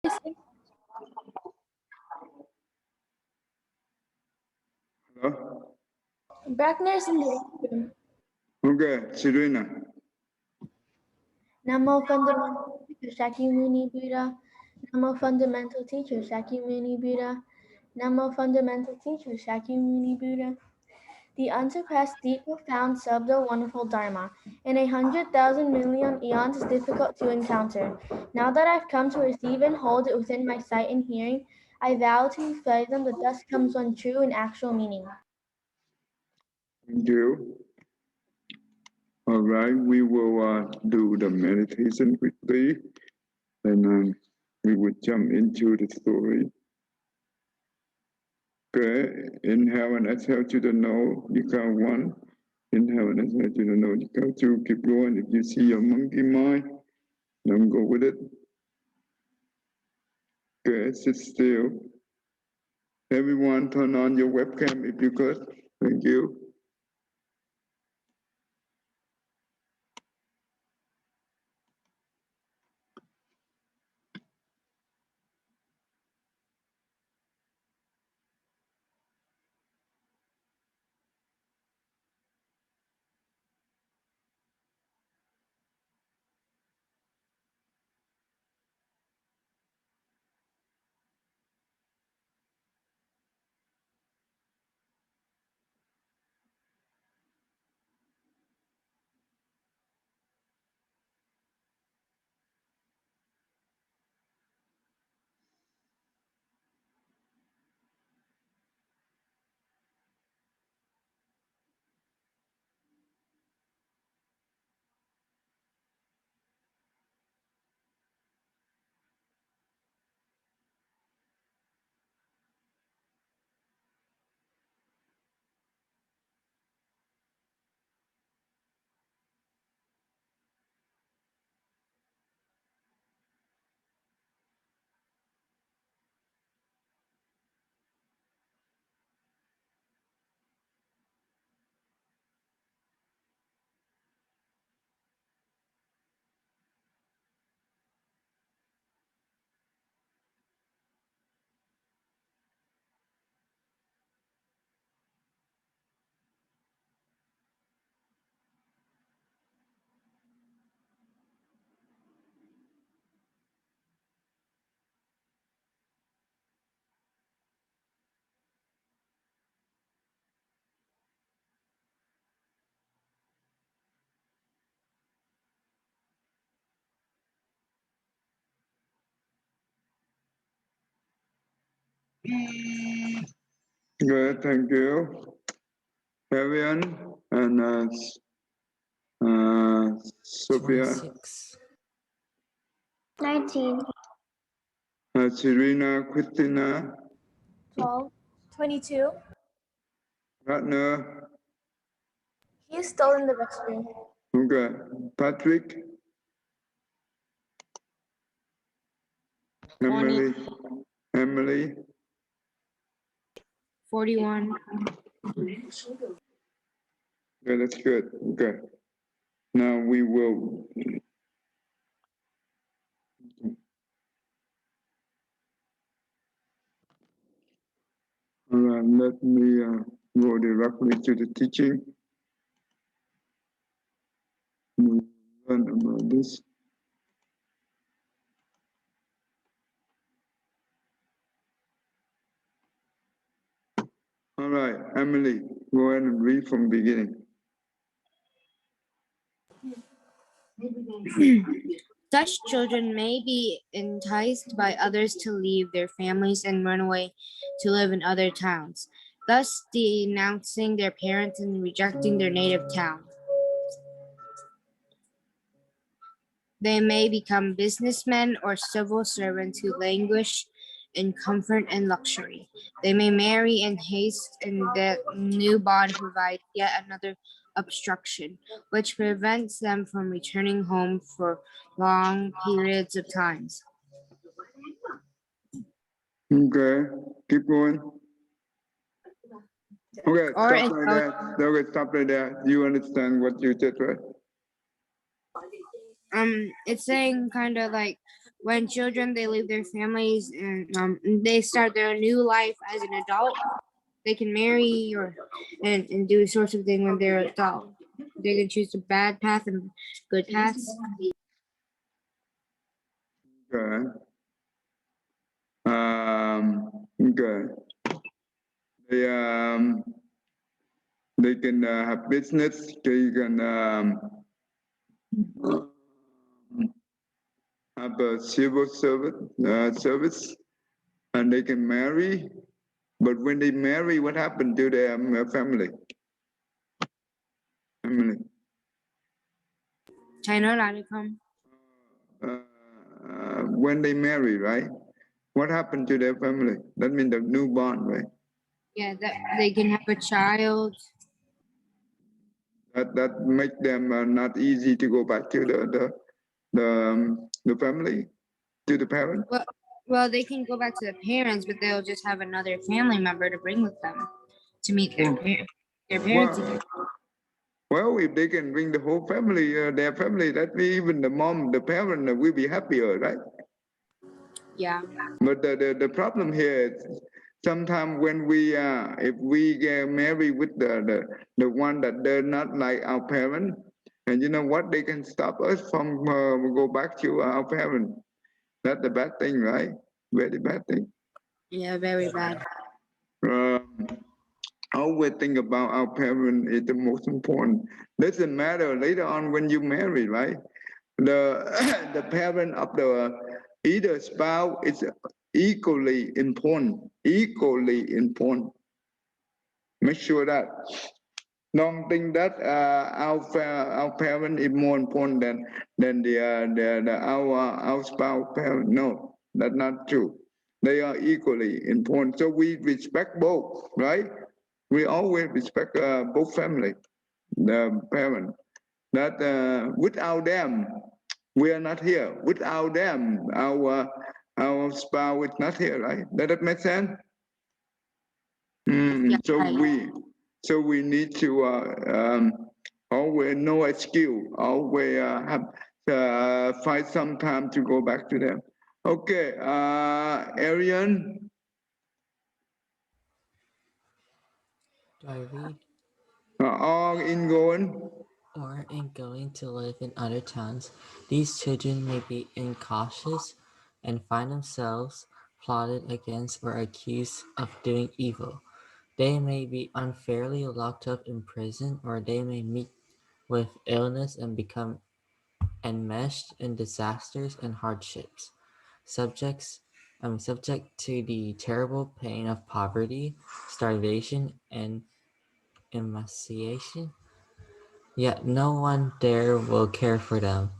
Hello? Brackner's in the room. Okay, Serena. Namo fundamental teacher Shakyamuni Buddha. Namo fundamental teacher Shakyamuni Buddha. Namo fundamental teacher Shakyamuni Buddha. The unsurpassed, deep, profound, subtle, wonderful Dharma, in 100,000 million eons is difficult to encounter. Now that I've come to receive and hold it within my sight and hearing, I vow to fathom that thus comes one true and actual meaning. Thank you. All right, we will do the meditation quickly, and we will jump into the story. Okay, inhale and exhale to the nose, you count 1. Inhale and exhale to the nose, you count 2. Keep going. If you see your monkey mind, don't go with it. Okay, sit still. Everyone turn on your webcam if you could. Thank you. Good, thank you. Arian and Sophia. 26. 19. Serena, Christina, 12. 22. Ratner, He is still in the restroom. okay. Patrick, 20. Emily, 41. okay, that's good. Okay. Now we will let me go directly to the teaching. We learn about this. All right, Emily, go ahead and read from the beginning. Such children may be enticed by others to leave their families and run away to live in other towns, thus denouncing their parents and rejecting their native town. They may become businessmen or civil servants who languish in comfort and luxury. They may marry in haste, and that new bond provides yet another obstruction, which prevents them from returning home for long periods of times. Okay, keep going. Okay, Or stop right there. Okay, stop right there. You understand what you said, right? It's saying kind of like when children they leave their families and they start their new life as an adult, they can marry or and do sorts of thing when they're adult. They can choose the bad path and good paths. Okay. Okay. They they can have business. They can have a civil service, and they can marry. But when they marry, what happened to their family? Family. China.com. When they marry, right? What happened to their family? That means the newborn, right? Yeah, that they can have a child. That make them not easy to go back to the family, to the parent. Well, they can go back to the parents, but they'll just have another family member to bring with them to meet their parents again. Well, if they can bring the whole family, their family, that means even the mom, the parent will be happier, right? Yeah. But the problem here is sometimes when we, if we get married with the one that they're not like our parent, and you know what, they can stop us from go back to our parent. That's the bad thing, right? Very bad thing. Yeah, very bad. Um, always think about our parent is the most important. Doesn't matter later on when you marry, right? The the parent of the either spouse is equally important. Equally important. Make sure that. Don't think that our parent is more important than our spouse parent. No, that's not true. They are equally important. So we respect both, right? We always respect both family, the parent. That without them, we are not here. Without them, our spouse is not here, right? Does that make sense? Yeah, So right. we need to always know a skill, always have find some time to go back to them. Okay, Arian. Do I read? All in going. Or in going to live in other towns, these children may be incautious and find themselves plotted against or accused of doing evil. They may be unfairly locked up in prison, or they may meet with illness and become enmeshed in disasters and hardships. Subject to the terrible pain of poverty, starvation, and emaciation. Yet no one there will care for them.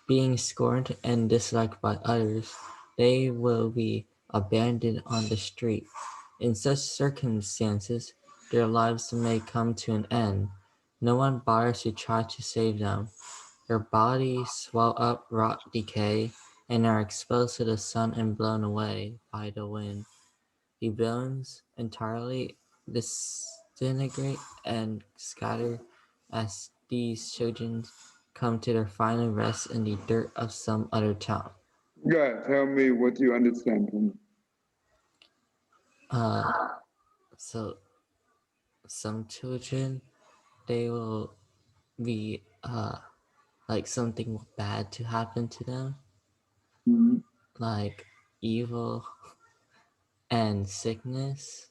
Being scorned and disliked by others, they will be abandoned on the street. In such circumstances, their lives may come to an end. No one bothers to try to save them. Their bodies swell up, rot, decay, and are exposed to the sun and blown away by the wind. The bones entirely disintegrate and scatter as these children come to their final rest in the dirt of some other town. Yeah, tell me what you understand from it. Uh, so some children, they will be like something bad to happen to them, Mhm. like evil and sickness,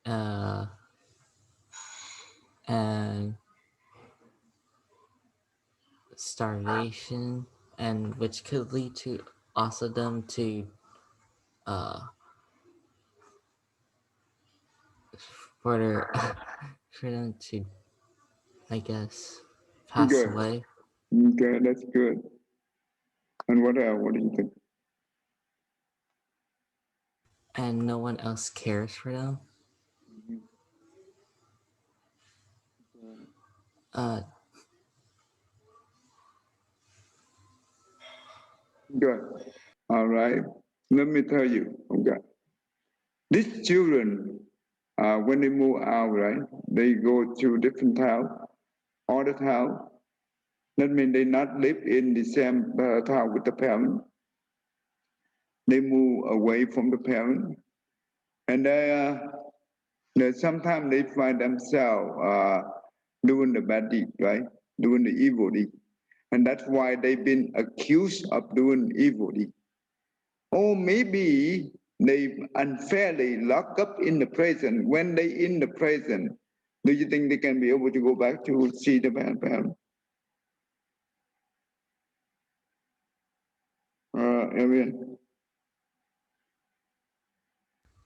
uh, and starvation, and which could lead to also them to uh for their for them to, I guess, pass Good. away, Okay, that's good. And what else? What do you think? and no one else cares for them. uh Good. All right. Let me tell you. Okay. These children, when they move out, right, they go to different town, all the town. That means they not live in the same town with the parent. They move away from the parent, and sometimes they find themselves doing the bad deed, right? Doing the evil deed. And that's why they've been accused of doing evil deed. Or maybe they unfairly locked up in the prison. When they in the prison, do you think they can be able to go back to see the parent? Arian?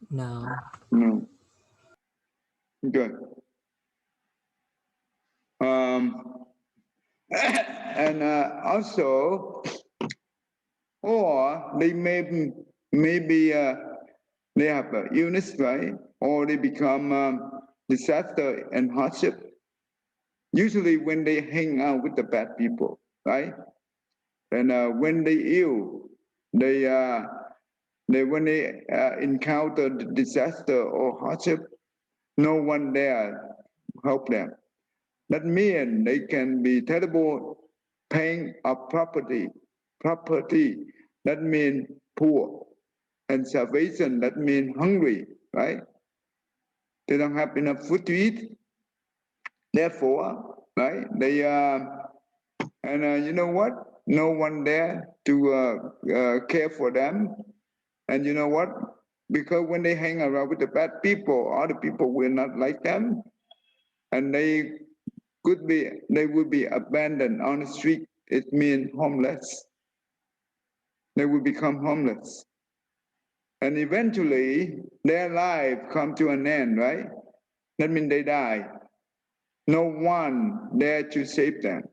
No. No. Good. And also, or they maybe they have illness, right? Or they become disaster and hardship. Usually, when they hang out with the bad people, right? And when they ill, they when they encounter disaster or hardship, no one there help them. That means they can be terrible paying of property. Property, that means poor. And salvation, that means hungry, right? They don't have enough food to eat. Therefore, right, they and you know what? No one there to care for them. And you know what? Because when they hang around with the bad people, other people will not like them, and they would be abandoned on the street. It means homeless. They will become homeless, and eventually their life come to an end. Right? That means they die. No one there to save them.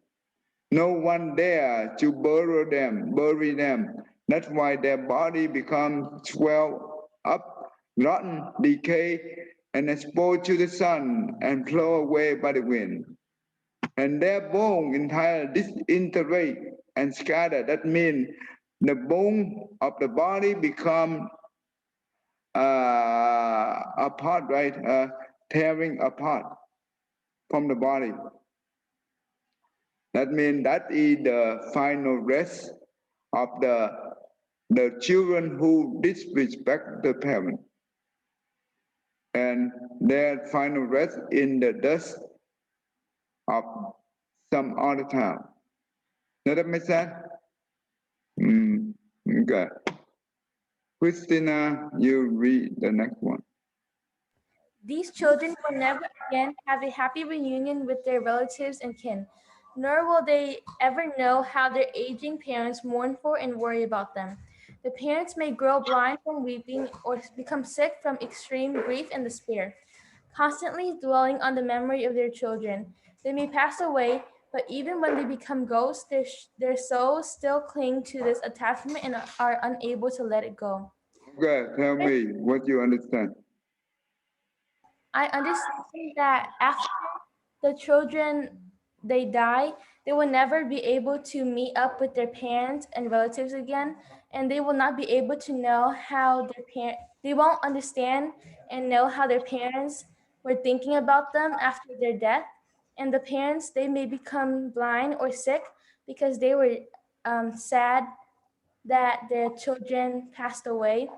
No one there to bury them. That's why their body becomes swell up, rotten, decay, and exposed to the sun and blow away by the wind. And their bone entirely disintegrate and scatter. That means the bone of the body become apart, right? Tearing apart from the body. That means that is the final rest of the children who disrespect the parent, and their final rest in the dust of some other town. Does that make sense? Okay. Christina, you read the next one. These children will never again have a happy reunion with their relatives and kin, nor will they ever know how their aging parents mourn for and worry about them. The parents may grow blind from weeping or become sick from extreme grief and despair, constantly dwelling on the memory of their children. They may pass away, but even when they become ghosts, their souls still cling to this attachment and are unable to let it go. Okay, tell me what you understand. I understand that after the children they die, they will never be able to meet up with their parents and relatives again, and they will not be able to know how they won't understand and know how their parents were thinking about them after their death. And the parents, they may become blind or sick because they were sad that their children passed away.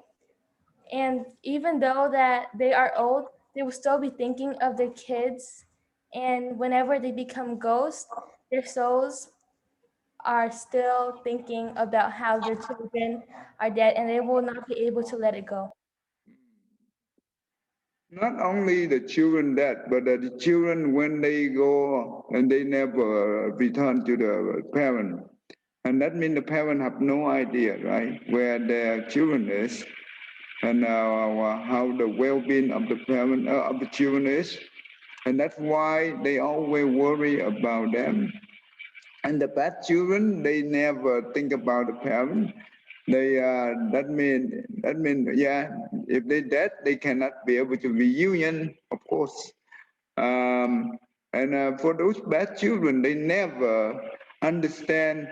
And even though that they are old, they will still be thinking of their kids. And whenever they become ghosts, their souls are still thinking about how their children are dead, and they will not be able to let it go. Not only the children that, but the children when they go and they never return to the parent. And that means the parent have no idea, right, where their children is, and how the well-being of the parent of the children is, and that's why they always worry about them. And the bad children, they never think about the parent. They that mean yeah, if they dead, they cannot be able to reunion, of course. And for those bad children, they never understand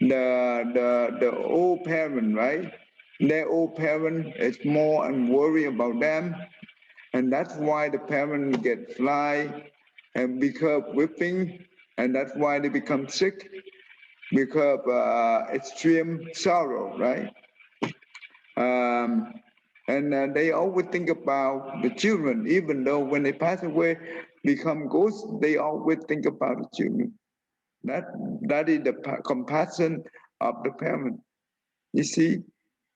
the old parent, right? Their old parent is more and worry about them, and that's why the parent get fly and become whipping, and that's why they become sick. because extreme sorrow, right? Um, and they always think about the children, even though when they pass away, become ghosts, they always think about the children. That that is the compassion of the parent. You see,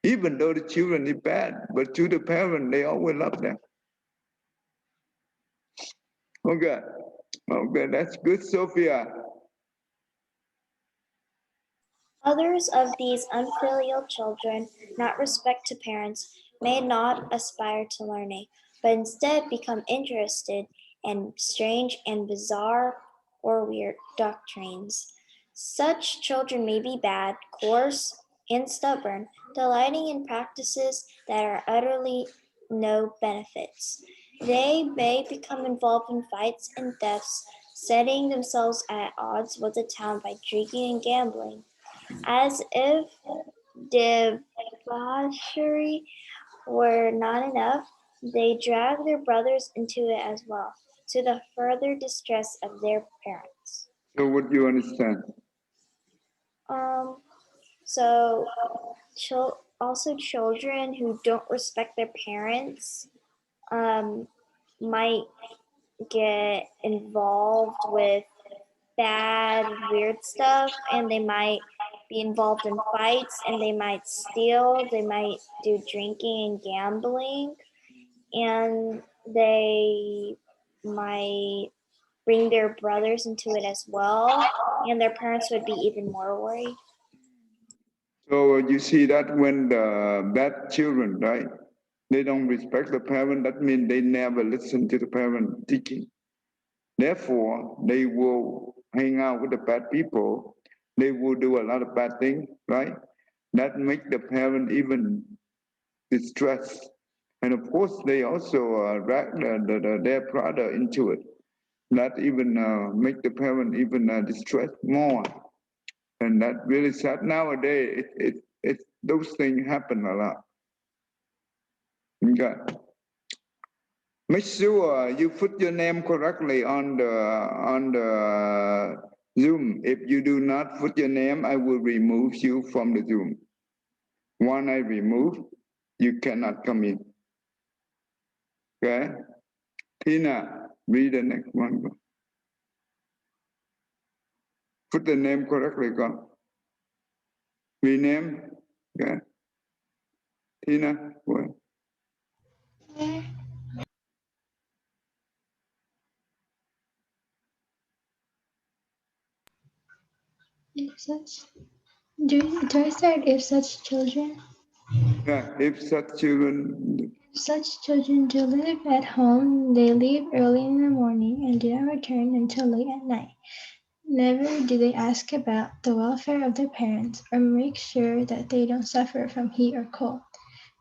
even though the children is bad, but to the parent, they always love them. Okay, okay, that's good, Sophia. Others of these unfilial children, not respect to parents, may not aspire to learning, but instead become interested in strange and bizarre or weird doctrines. Such children may be bad, coarse, and stubborn, delighting in practices that are utterly no benefits. They may become involved in fights and thefts, setting themselves at odds with the town by drinking and gambling. As if debauchery were not enough, they drag their brothers into it as well, to the further distress of their parents. So, what you understand? Um, so also children who don't respect their parents might get involved with bad, weird stuff, and they might be involved in fights, and they might steal, they might do drinking and gambling, and they might bring their brothers into it as well, and their parents would be even more worried. So you see that when the bad children, right? They don't respect the parent. That means they never listen to the parent teaching. Therefore, they will hang out with the bad people. They will do a lot of bad things, right? That make the parent even distressed. And of course, they also drag their brother into it. That even make the parent even distressed more. And that really sad. Nowadays, those things happen a lot. Okay. Make sure you put your name correctly on the Zoom. If you do not put your name, I will remove you from the Zoom. When I remove, you cannot come in. Okay? Tina, read the next one. Put the name correctly, go. Rename. Okay. Tina, what? If such, do I start if such children? Yeah, if such children, If such children do live at home, they leave early in the morning and do not return until late at night. Never do they ask about the welfare of their parents or make sure that they don't suffer from heat or cold.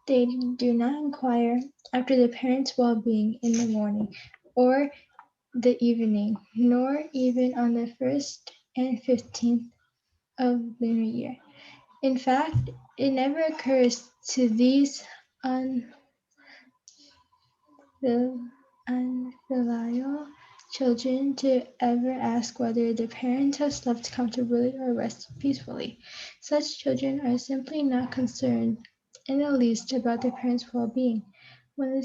They do not inquire after the parents' well-being in the morning or the evening, nor even on the 1st and 15th of lunar year. In fact, it never occurs to these unfilial children to ever ask whether their parents have slept comfortably or rested peacefully. Such children are simply not concerned in the least about their parents' well-being. When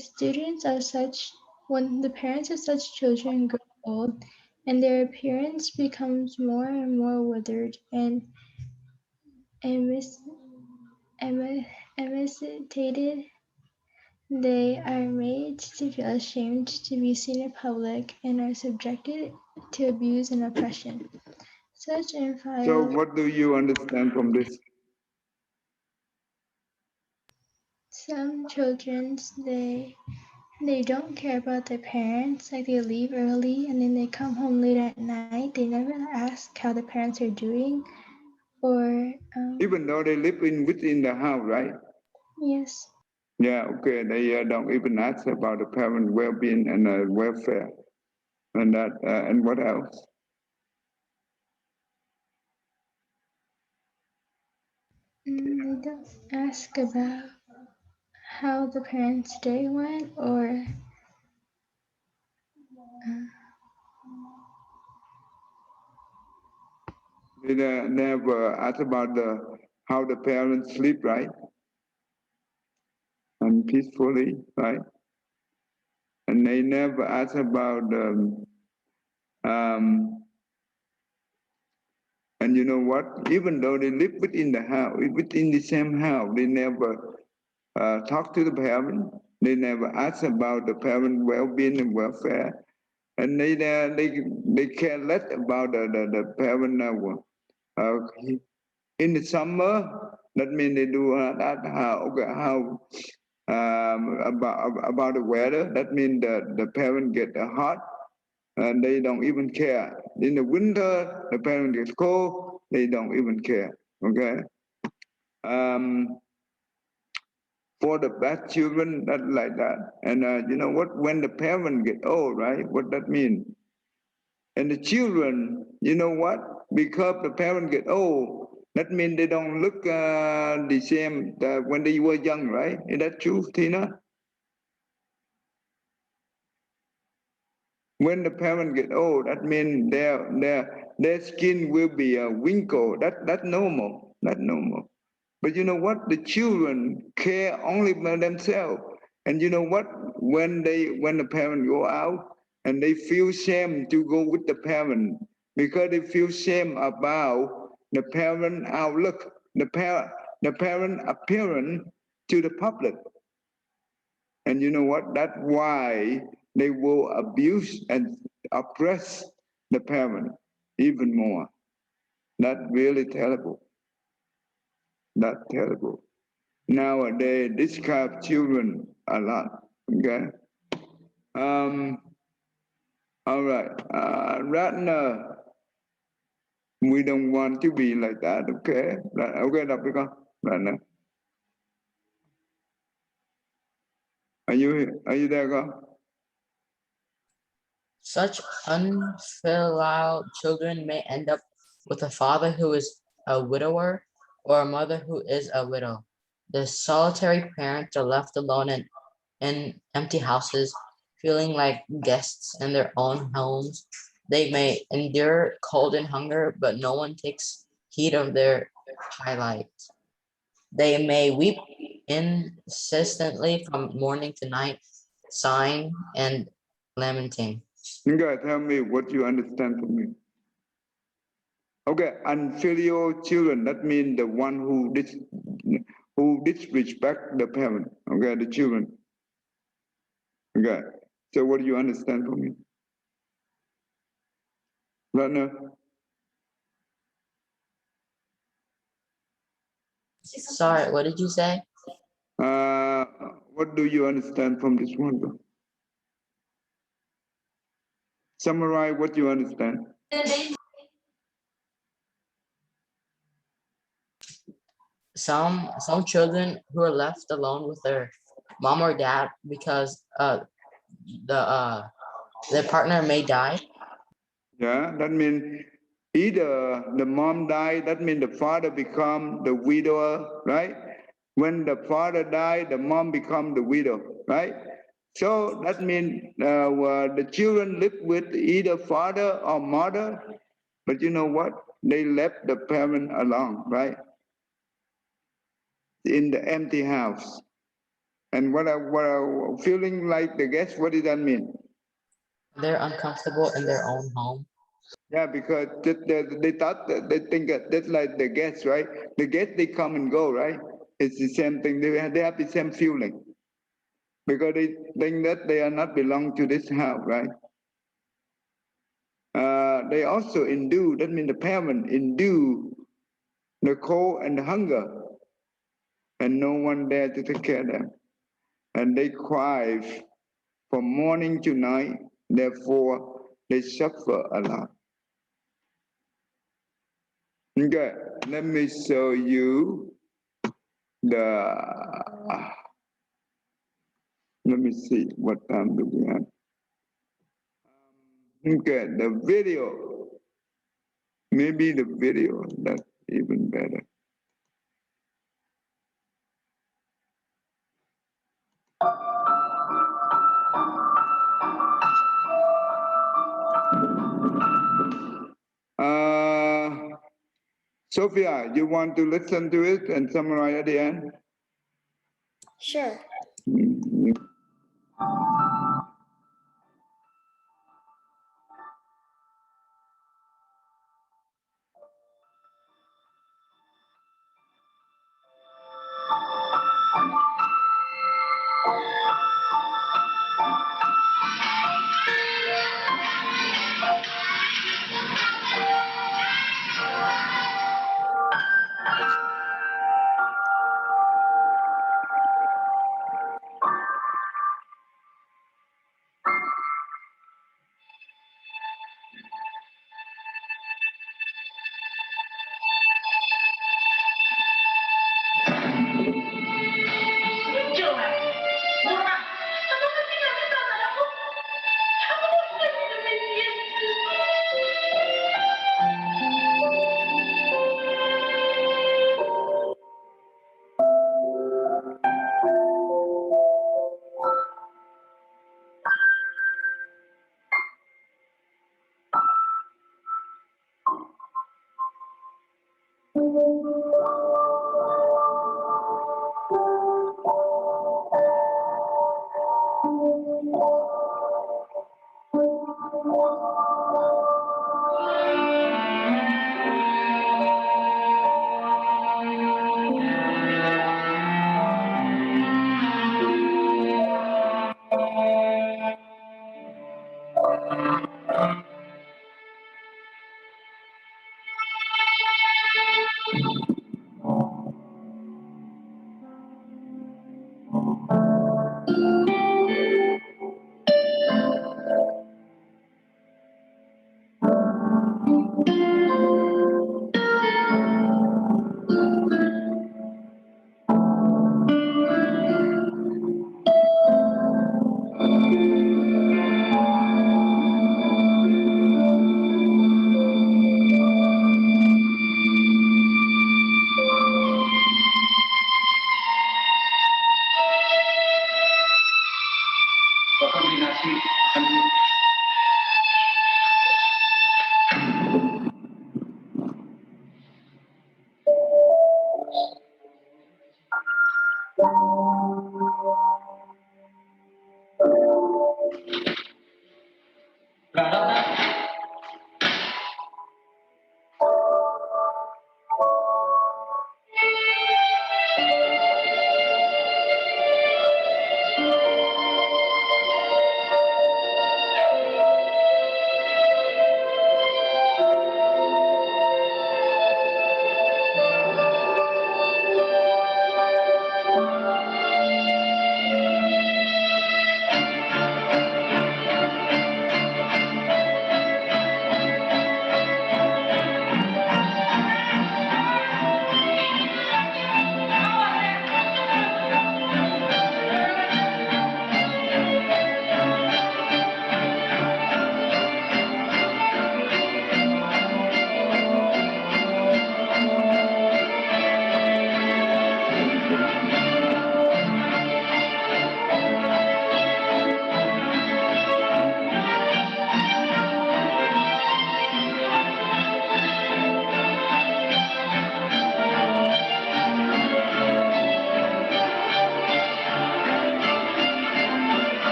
when the parents of such children grow old and their appearance becomes more and more withered and emaciated, they are made to feel ashamed to be seen in public and are subjected to abuse and oppression. Such so infile what do you understand from this? some children they don't care about their parents, like they leave early and then they come home late at night. They never ask how the parents are doing or Even though they live within the house, right? yes. Yeah, okay. They don't even ask about the parent well-being and welfare, and that and what else? They don't ask about how the parents' day went or uh, They never ask about how the parents sleep, right? And peacefully, right? And they never ask about um, and you know what? Even though they live within the house, within the same house, they never talk to the parent. They never ask about the parent well-being and welfare, and they care less about the parent. In the summer, that means they do that how about the weather. That means the parent get hot and they don't even care. In the winter, the parent gets cold, they don't even care. Okay. Um, for the bad children, that like that. And you know what? When the parent get old, right? What that mean? And the children, you know what? Because the parent get old, that means they don't look the same when they were young, right? Is that true, Tina? When the parent get old, that means their skin will be a wrinkle. That's normal. That's normal. But you know what? The children care only by themselves. And you know what? When the parent go out and they feel shame to go with the parent because they feel shame about the parent outlook, the parent appearance to the public. And you know what? That's why they will abuse and oppress the parent even more. That's really terrible. That's terrible. Nowadays, this kind of children a lot. Okay. Um. All right. Ratner, we don't want to be like that. Okay. Okay, đọc đi con. Ratner, are you there, con? Such unfilial children may end up with a father who is a widower or a mother who is a widow. The solitary parents are left alone in empty houses, feeling like guests in their own homes. They may endure cold and hunger, but no one takes heed of their highlight. They may weep incessantly from morning to night, sighing and lamenting. You guys tell me what you understand from me. Okay, unfilial children, that means the one who disrespect the parent, okay, the children. Okay, so what do you understand from me? Ratner? Sorry, what did you say? What do you understand from this one? Summarize what you understand. Some children who are left alone with their mom or dad because their partner may die. Yeah, that means either the mom died, that means the father become the widower, right? When the father died, the mom become the widow, right? So that means the children live with either father or mother, but you know what? They left the parent alone, right? In the empty house. And what I feeling like the guest, what does that mean? They're uncomfortable in their own home. Yeah, because they thought that they think that that's like the guests, right? The guests they come and go, right? It's the same thing. They have the same feeling because they think that they are not belong to this house, right? They also endure. That means the parent endure the cold and the hunger, and no one there to take care of them, and they cry from morning to night. Therefore, they suffer a lot. Okay, let me show you the let me see what time do we have. Okay, the video, maybe the video, that's even better. Sophia, you want to listen to it and summarize at the end? Sure. Mm.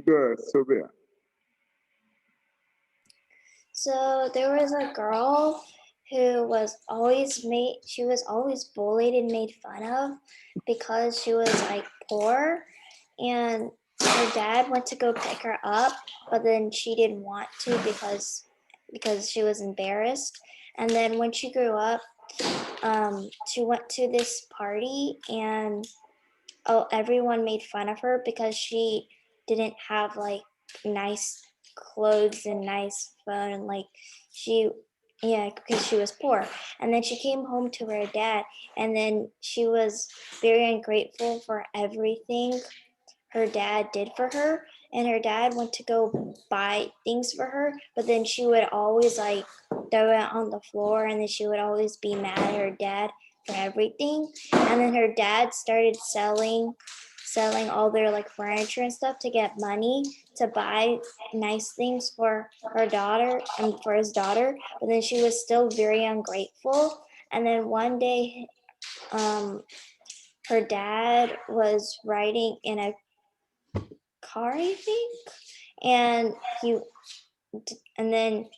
Good, Sylvia. So there was a girl who was she was always bullied and made fun of because she was like poor, and her dad went to go pick her up, but then she didn't want to because she was embarrassed. And then when she grew up, she went to this party, and everyone made fun of her because she didn't have like nice clothes and nice phone, and like she yeah, because she was poor. And then she came home to her dad, and then she was very ungrateful for everything her dad did for her, and her dad went to go buy things for her, but then she would always like throw it on the floor, and then she would always be mad at her dad for everything. And then her dad started selling all their like furniture and stuff to get money to buy nice things for her daughter and for his daughter, but then she was still very ungrateful. And then one day her dad was riding in a car, I think, and and then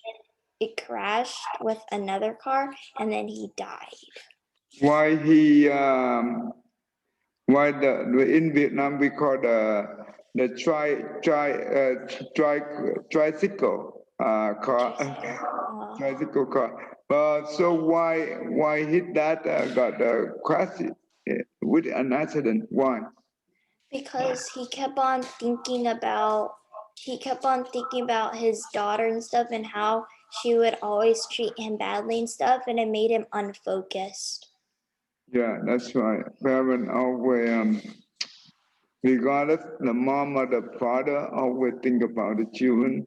it crashed with another car, and then he died. Why he why the in Vietnam we call the tricycle car tricycle car. So why hit that got crashed with an accident? Why? Because he kept on thinking about his daughter and stuff, and how she would always treat him badly and stuff, and it made him unfocused. Yeah, that's right. Parent always regardless the mom or the father always think about the children,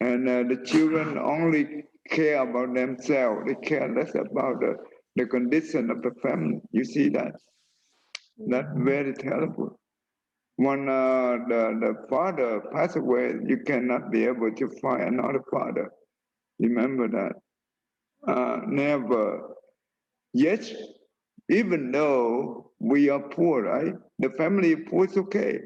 and the children only care about themselves. They care less about the condition of the family. You see that? That's very terrible. When the father passed away, you cannot be able to find another father. Remember that. Never. Yes, even though we are poor, right? The family poor is okay.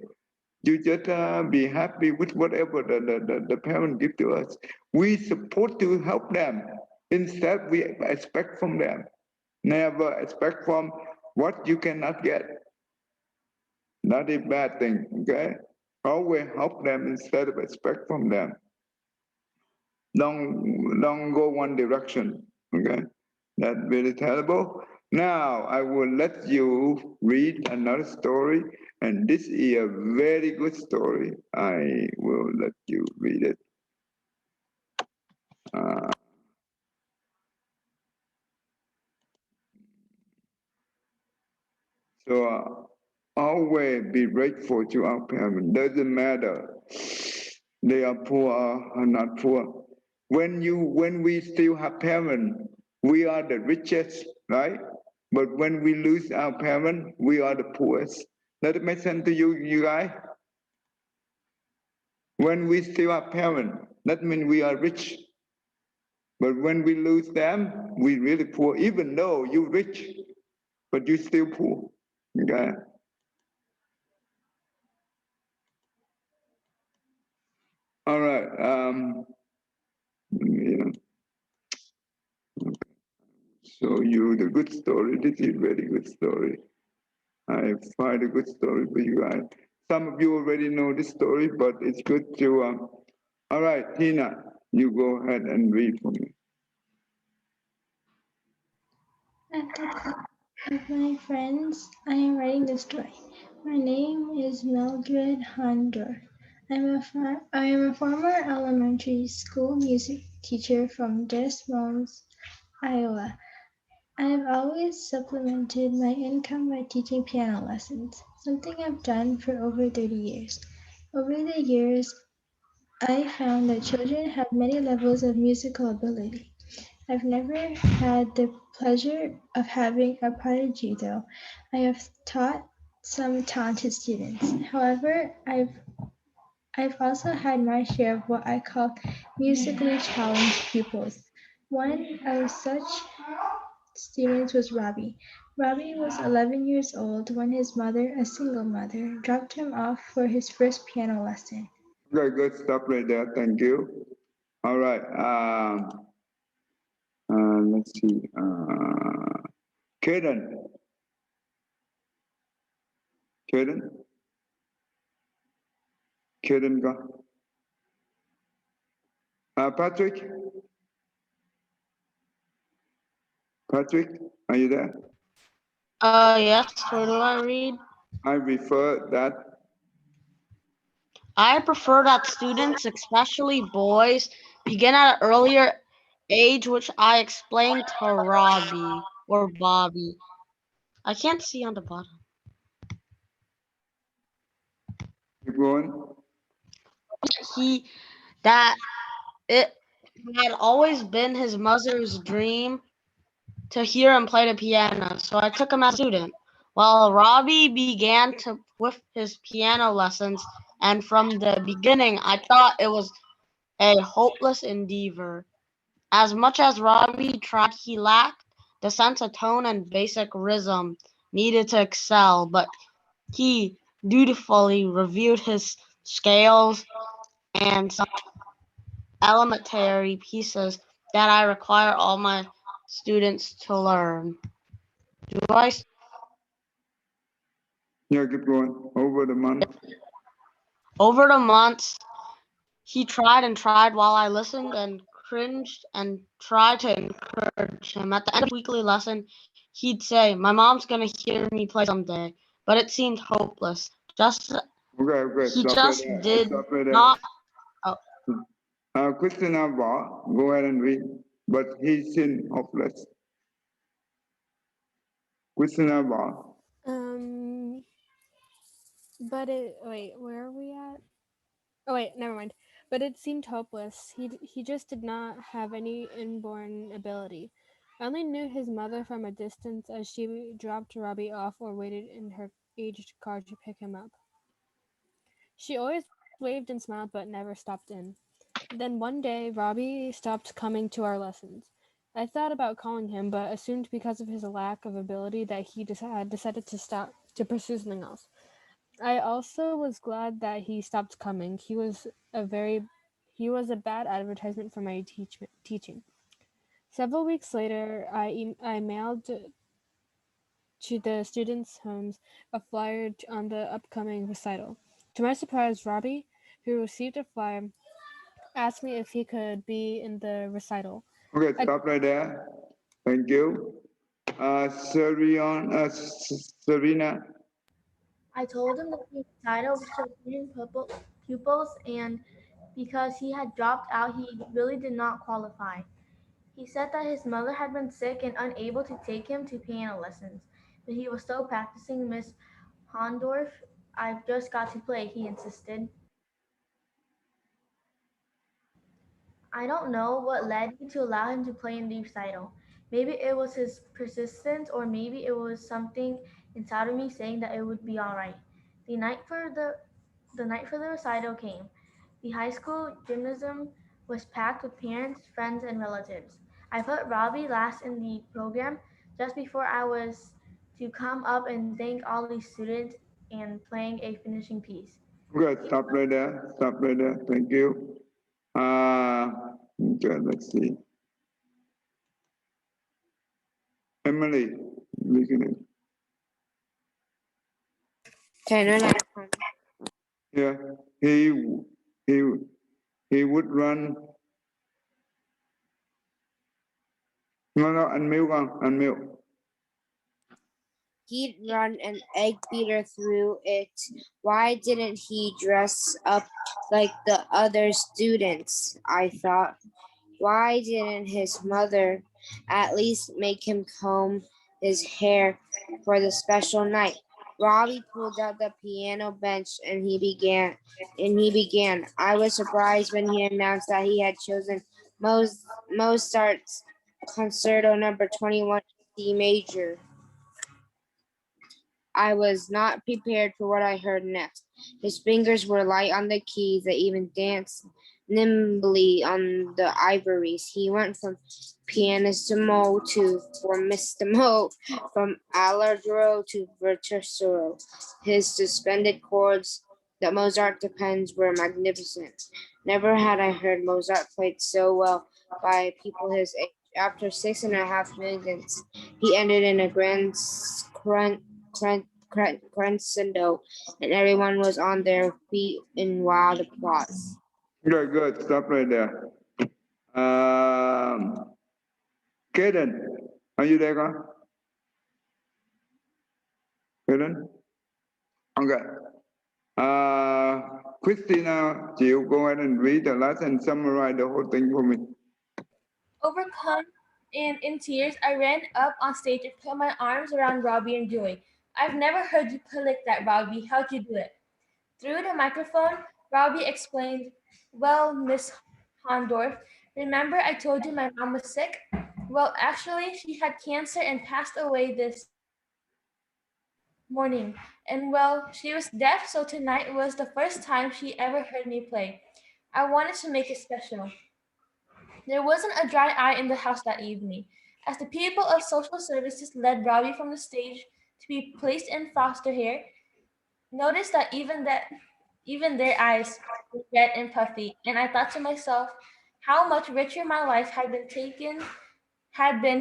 You just be happy with whatever the parent give to us. We supposed to help them. Instead, we expect from them. Never expect from what you cannot get. Not a bad thing, okay? Always help them instead of expect from them. Don't go one direction, okay? That's very terrible. Now I will let you read another story, and this is a very good story. I will let you read it. Uh, so always be grateful to our parents. Doesn't matter they are poor or not poor. When we still have parents, we are the richest, right? But when we lose our parents, we are the poorest. Does it make sense to you guys? When we still have parents, that means we are rich. But when we lose them, we really poor. Even though you're rich, but you still poor. Okay. All right. Yeah. Show you the good story. This is a very good story. I find a good story for you guys. Some of you already know this story, but it's good to. All right, Tina, you go ahead and read for me. At the top of my friends, I am writing this story. My name is Mildred Hondor. I am a former elementary school music teacher from Des Moines, Iowa. I have always supplemented my income by teaching piano lessons, something I've done for over 30 years. Over the years, I found that children have many levels of musical ability. I've never had the pleasure of having a prodigy, though. I have taught some talented students. However, I've also had my share of what I call musically challenged pupils. One of such student was Robbie. Robbie was 11 years old when his mother, a single mother, dropped him off for his first piano lesson. Okay, good. Stop right there. Thank you. All right. Let's see. Kaden. Kaden. Kaden, go. Patrick. Patrick, are you there? Yes, where do I read? I refer that. I prefer that students, especially boys, begin at an earlier age, which I explained to Robbie or Bobby. I can't see on the bottom. Keep going. That it had always been his mother's dream to hear him play the piano, so I took him as a student. While Robbie began with his piano lessons, and from the beginning, I thought it was a hopeless endeavor. As much as Robbie tried, he lacked the sense of tone and basic rhythm needed to excel, but he dutifully reviewed his scales and some elementary pieces that I require all my students to learn. Do I Yeah, keep going. Over the month. Over the months, he tried and tried while I listened and cringed and tried to encourage him. At the end of the weekly lesson, he'd say, "My mom's gonna hear me play someday," but it seemed hopeless. Okay, He stop right just there. did Stop right not. there. Oh, Christina Ba, go ahead and read. But he seemed hopeless. Christina Ba. But it wait, where are we at? Oh wait, never mind. But it seemed hopeless. He just did not have any inborn ability. I only knew his mother from a distance as she dropped Robbie off or waited in her aged car to pick him up. She always waved and smiled but never stopped in. Then one day Robbie stopped coming to our lessons. I thought about calling him, but assumed because of his lack of ability that he decided to stop to pursue something else. I also was glad that he stopped coming. He was a bad advertisement for my teaching. Several weeks later, I mailed to the students' homes a flyer on the upcoming recital. To my surprise, Robbie, who received a flyer, asked me if he could be in the recital. Okay, stop right there. Thank you. Serena. I told him that the recital was for student pupils, and because he had dropped out, he really did not qualify. He said that his mother had been sick and unable to take him to piano lessons, but he was still practicing. Miss Hondorf, I've just got to play, he insisted. I don't know what led me to allow him to play in the recital. Maybe it was his persistence, or maybe it was something inside of me saying that it would be all right. The night for the night for the recital came. The high school gymnasium was packed with parents, friends, and relatives. I put Robbie last in the program just before I was to come up and thank all the students and playing a finishing piece. Okay, stop right there. Stop right there. Thank you. Okay, let's see. Emily, beginning. Turn on that one. Yeah, he he would run. No, unmute. He'd run an egg beater through it. Why didn't he dress up like the other students? I thought. Why didn't his mother at least make him comb his hair for the special night? Robbie pulled out the piano bench and he began. I was surprised when he announced that he had chosen Mozart's Concerto number 21 C major. I was not prepared for what I heard next. His fingers were light on the keys. They even danced nimbly on the ivories. He went from pianissimo to formissimo, from allegro to virtuoso. His suspended chords, the Mozart depends, were magnificent. Never had I heard Mozart played so well by people his age. After 6.5 minutes, he ended in a grand crescendo, and everyone was on their feet in wild applause. Good, good. Stop right there. Kaden, are you there, God? Kaden? Okay. Christina, you go ahead and read the lesson and summarize the whole thing for me. Overcome and in tears, I ran up on stage and put my arms around Robbie and Joy. I've never heard you play like that, Robbie. How'd you do it? Through the microphone, Robbie explained, well, Miss Hondorf, remember I told you my mom was sick? Well, actually, she had cancer and passed away this morning. And well, she was deaf, so tonight was the first time she ever heard me play. I wanted to make it special. There wasn't a dry eye in the house that evening. As the people of social services led Robbie from the stage to be placed in foster care, noticed that even their eyes were red and puffy, and I thought to myself how much richer my life had been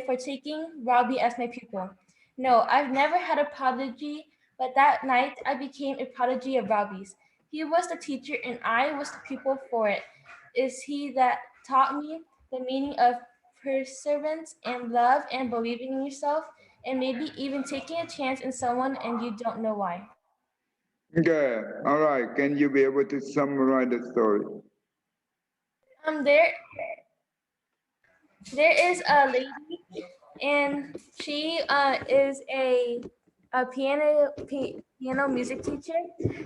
for taking Robbie as my pupil. No, I've never had a prodigy, but that night I became a prodigy of Robbie's. He was the teacher and I was the pupil for it. Is he that taught me the meaning of perseverance and love and believing in yourself and maybe even taking a chance in someone and you don't know why. Okay, all right. Can you be able to summarize the story? There is a lady and she is a piano music teacher.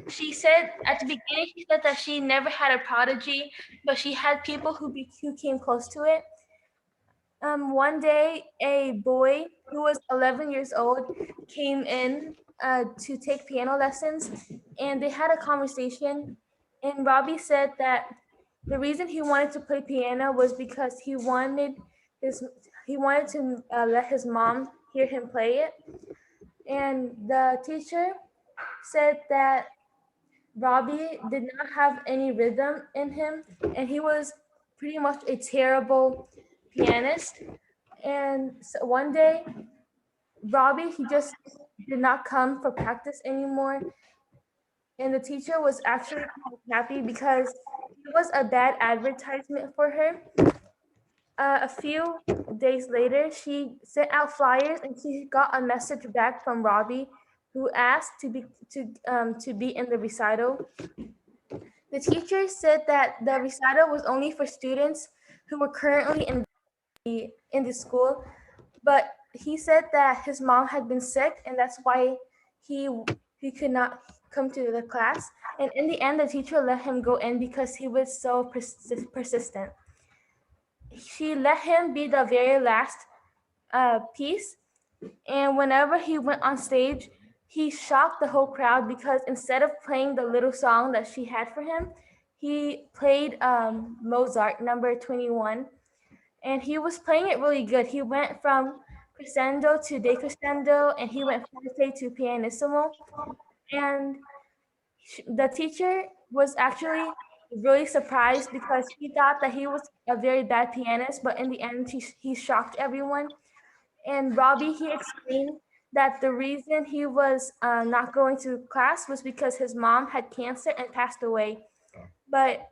She said at the beginning she said that she never had a prodigy, but she had people who came close to it. One day, a boy who was 11 years old came in to take piano lessons, and they had a conversation. And Robbie said that the reason he wanted to play piano was because his he wanted to let his mom hear him play it. And the teacher said that Robbie did not have any rhythm in him, and he was pretty much a terrible pianist. And so one day, Robbie, he just did not come for practice anymore. And the teacher was actually kind of happy because it was a bad advertisement for her. A few days later, she sent out flyers and she got a message back from Robbie who asked to be in the recital. The teacher said that the recital was only for students who were currently in the school, but he said that his mom had been sick and that's why he he could not come to the class. And in the end, the teacher let him go in because he was so persistent. She let him be the very last piece, and whenever he went on stage, he shocked the whole crowd because instead of playing the little song that she had for him, he played Mozart number 21, and he was playing it really good. He went from crescendo to decrescendo, and he went forte to pianissimo. And the teacher was actually really surprised because he thought that he was a very bad pianist, but in the end, he shocked everyone. And Robbie, he explained that the reason he was not going to class was because his mom had cancer and passed away. But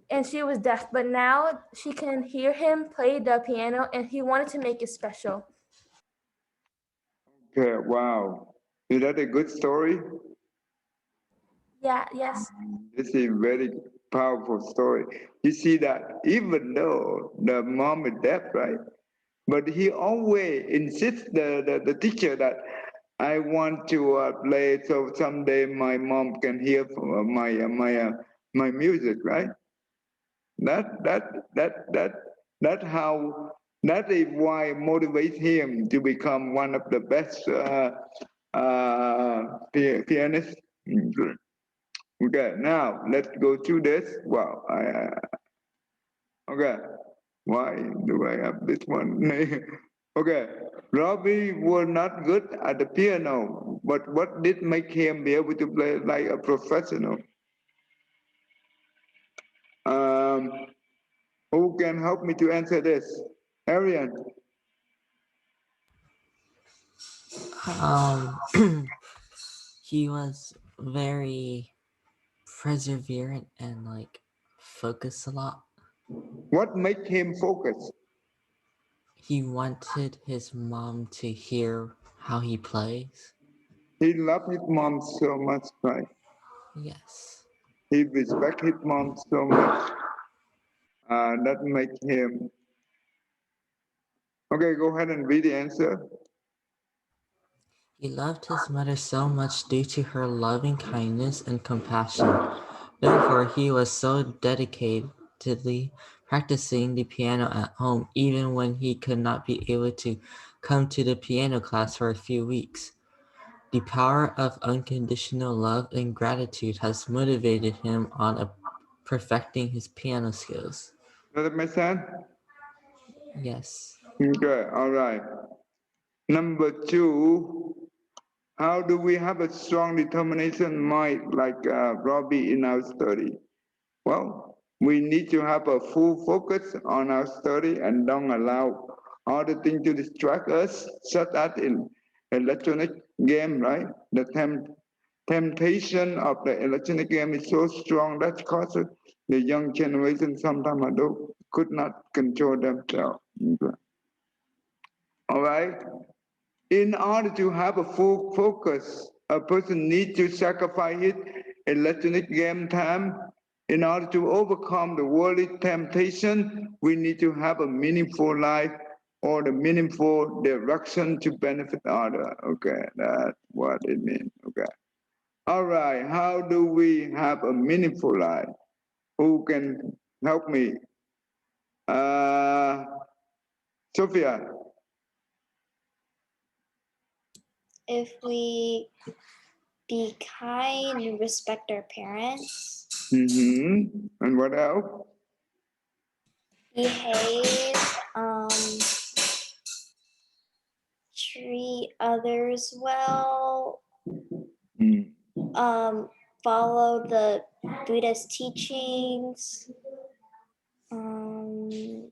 and she was deaf, but now she can hear him play the piano and he wanted to make it special. Okay, wow. Is that a good story? Yeah, yes. This is a very powerful story. You see that even though the mom is deaf, right? But he always insists the teacher that I want to play so someday my mom can hear my music, right? That that that that that how that is why motivates him to become one of the best pianists. Okay, now let's go through this. Wow. Okay. Why do I have this one? Okay. Robbie was not good at the piano, but what did make him be able to play like a professional? Um, who can help me to answer this? Arian. Um, he was very perseverant and like focused a lot. What made him focus? He wanted his mom to hear how he plays. He loved his mom so much, right? Yes. He respect his mom so much. That make him. Okay, go ahead and read the answer. He loved his mother so much due to her loving kindness and compassion. Therefore, he was so dedicatedly practicing the piano at home, even when he could not be able to come to the piano class for a few weeks. The power of unconditional love and gratitude has motivated him on perfecting his piano skills. Does that make sense? Yes. Okay, all right. Number two, how do we have a strong determination mind like Robbie in our study? Well, we need to have a full focus on our study and don't allow other things to distract us, such as in electronic game, right? The temptation of the electronic game is so strong that causes the young generation, sometimes adult, could not control themselves. Okay. All right. In order to have a full focus, a person needs to sacrifice his electronic game time. In order to overcome the worldly temptation, we need to have a meaningful life or the meaningful direction to benefit others. Okay, that's what it means. Okay. All right. How do we have a meaningful life? Who can help me? Uh, Sophia. If we be kind and respect our parents, And what else? behave, treat others well, Mm. follow the Buddhist teachings, and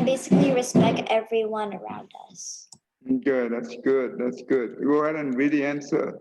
basically respect everyone around us. Okay, that's good. That's good. Go ahead and read the answer.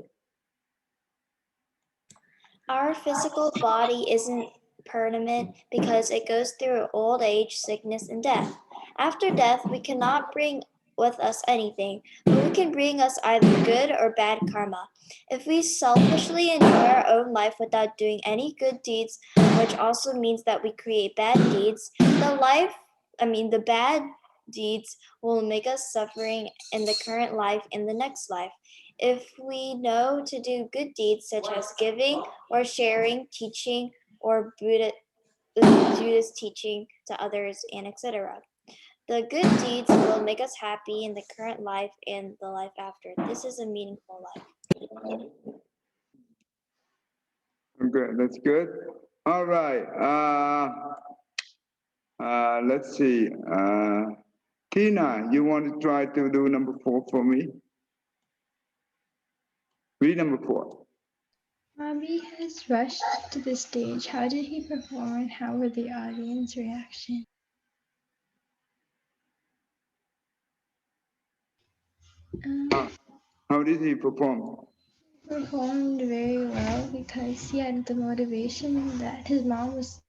Our physical body isn't permanent because it goes through old age, sickness, and death. After death, we cannot bring with us anything, but we can bring us either good or bad karma. If we selfishly enjoy our own life without doing any good deeds, which also means that we create bad deeds, the bad deeds will make us suffering in the current life and the next life. If we know to do good deeds such as giving or sharing, teaching, or Buddhist teaching to others, and etc. The good deeds will make us happy in the current life and the life after. This is a meaningful life. Okay, that's good. All right. Let's see. Tina, you want to try to do number 4 for me? Read number 4. Bobby has rushed to the stage. How did he perform and how were the audience reaction? How did he perform? Performed very well because he had the motivation that his mom was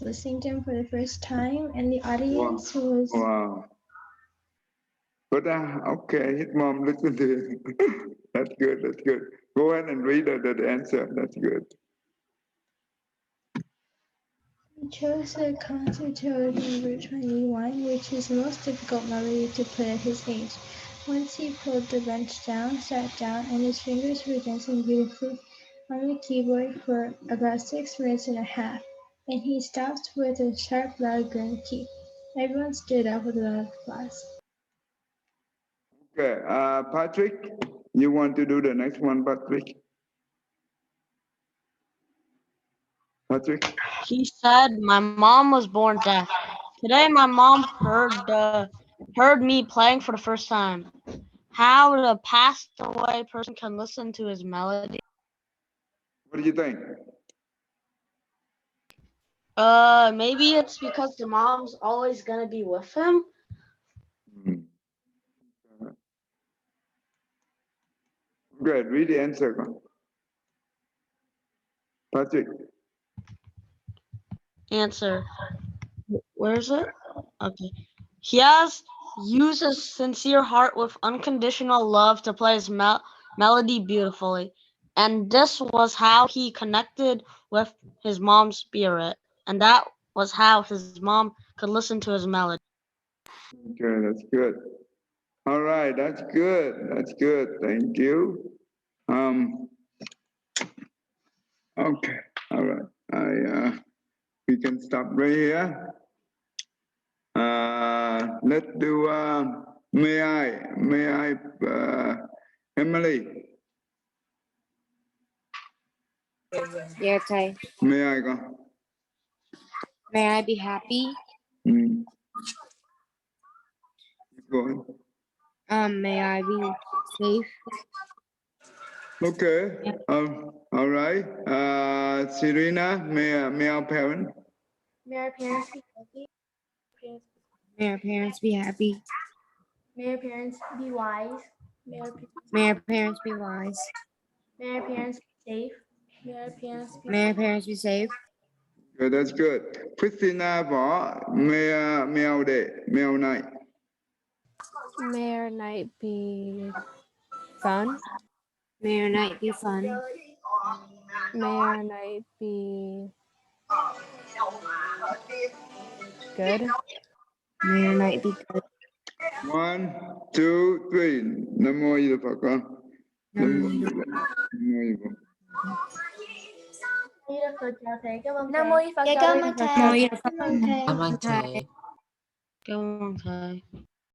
listening to him for the first time, and the audience was. Wow. But okay, his mom listened to him. That's good. That's good. Go ahead and read the answer. That's good. He chose the concerto number 21, which is the most difficult melody to play at his age. Once he pulled the bench down, sat down, and his fingers were dancing beautifully on the keyboard for about 6 minutes and a half, and he stopped with a sharp, loud gurkey. Everyone stood up with a loud applause. Okay, Patrick, you want to do the next one, Patrick? Patrick? He said my mom was born deaf. Today my mom heard me playing for the first time. How the passed away person can listen to his melody? What do you think? Maybe it's because the mom's always gonna be with him. Hmm. Good. Read the answer. Patrick. Answer. Where is it? Okay. He has used his sincere heart with unconditional love to play his melody beautifully. And this was how he connected with his mom's spirit. And that was how his mom could listen to his melody. Okay, that's good. All right, that's good. That's good. Thank you. Okay. All right. We can stop right here. Let's do may I Emily, Yeah, thầy. may I go? May I be happy? Mm. Keep going. May I be safe? Okay. All right. Serena, may our parent? May our parents be healthy. May our parents be happy? May our parents be wise. May our parents be wise? May our parents be safe. May our parents be May our parents be safe? Good, that's good. Christina Võ, may our day, may our night. May our night be fun. May our night be fun. May our night be good. May our night be good. 1, 2, 3. Namo Yida Phật con. Namo Yida Phật. Phật chào thầy, cảm ơn Nam thầy. mô Phật, Cảm ơn thầy. Cảm ơn thầy. Cảm ơn thầy. Cảm ơn thầy.